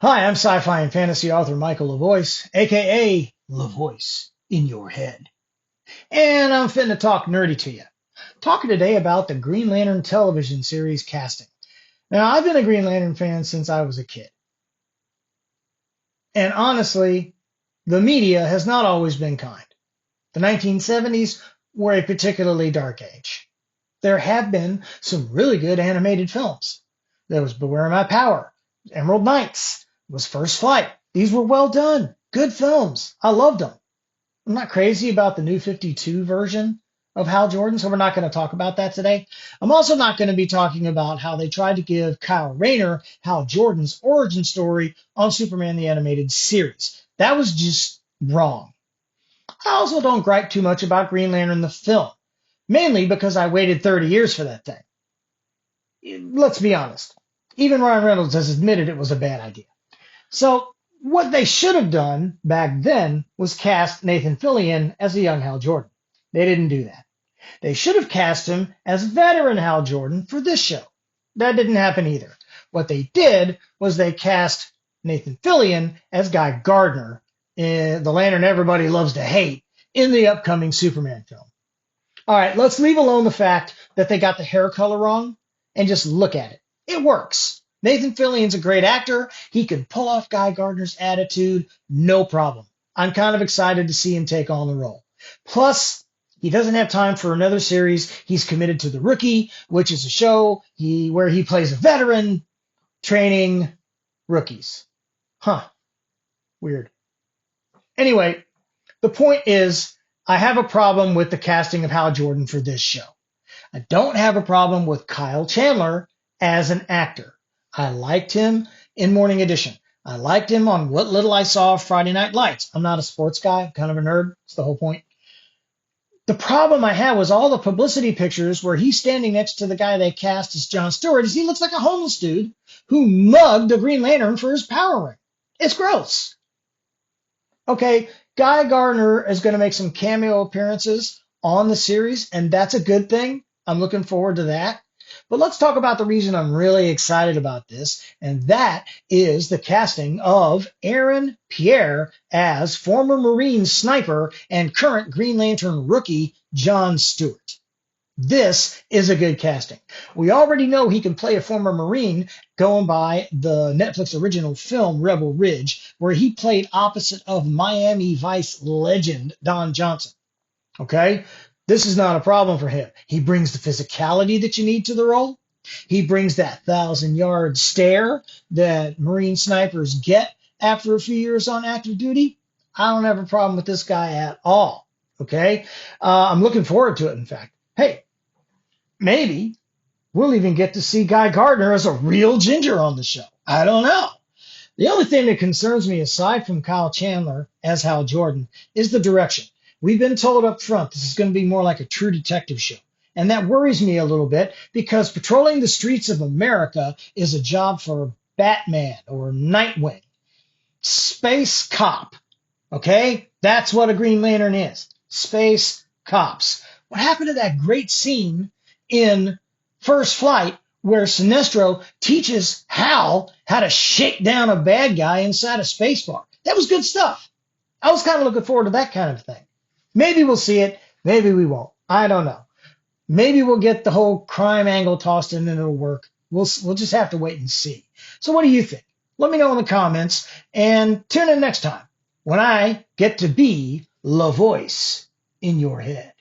Hi, I'm sci-fi and fantasy author Michael LaVoice, aka LaVoice in your head. And I'm finna talk nerdy to you. Talking today about the Green Lantern television series casting. Now, I've been a Green Lantern fan since I was a kid. And honestly, the media has not always been kind. The 1970s were a particularly dark age. There have been some really good animated films. There was Beware My Power, Emerald Knights, was First Flight. These were well done, good films. I loved them. I'm not crazy about the new 52 version of Hal Jordan, so we're not going to talk about that today. I'm also not going to be talking about how they tried to give Kyle Rayner Hal Jordan's origin story on Superman the Animated Series. That was just wrong. I also don't gripe too much about Green Lantern the film, mainly because I waited 30 years for that thing. Let's be honest. Even Ryan Reynolds has admitted it was a bad idea. So what they should have done back then was cast Nathan Fillion as a young Hal Jordan. They didn't do that. They should have cast him as veteran Hal Jordan for this show. That didn't happen either. What they did was they cast Nathan Fillion as Guy Gardner, in the Lantern everybody loves to hate, in the upcoming Superman film. All right, let's leave alone the fact that they got the hair color wrong and just look at it. It works. Nathan Fillion's a great actor. He can pull off Guy Gardner's attitude, no problem. I'm kind of excited to see him take on the role. Plus, he doesn't have time for another series. He's committed to The Rookie, which is a show where he plays a veteran training rookies. Huh. Weird. Anyway, the point is, I have a problem with the casting of Hal Jordan for this show. I don't have a problem with Kyle Chandler as an actor. I liked him in Morning Edition. I liked him on what little I saw of Friday Night Lights. I'm not a sports guy. I'm kind of a nerd. That's the whole point. The problem I had was all the publicity pictures where he's standing next to the guy they cast as John Stewart. He looks like a homeless dude who mugged a Green Lantern for his power ring. It's gross. Okay, Guy Gardner is going to make some cameo appearances on the series, and that's a good thing. I'm looking forward to that. But let's talk about the reason I'm really excited about this, and that is the casting of Aaron Pierre as former Marine sniper and current Green Lantern rookie John Stewart. This is a good casting. We already know he can play a former Marine going by the Netflix original film Rebel Ridge, where he played opposite of Miami Vice legend Don Johnson. Okay? This is not a problem for him. He brings the physicality that you need to the role. He brings that 1,000-yard stare that Marine snipers get after a few years on active duty. I don't have a problem with this guy at all. Okay? I'm looking forward to it, in fact. Hey, maybe we'll even get to see Guy Gardner as a real ginger on the show. I don't know. The only thing that concerns me, aside from Kyle Chandler as Hal Jordan, is the direction. We've been told up front this is going to be more like a True Detective show. And that worries me a little bit because patrolling the streets of America is a job for Batman or Nightwing. Space cop. Okay? That's what a Green Lantern is. Space cops. What happened to that great scene in First Flight where Sinestro teaches Hal how to shake down a bad guy inside a space bar? That was good stuff. I was kind of looking forward to that kind of thing. Maybe we'll see it. Maybe we won't. I don't know. Maybe we'll get the whole crime angle tossed in and it'll work. We'll just have to wait and see. So what do you think? Let me know in the comments and tune in next time when I get to be LaVoice in your head.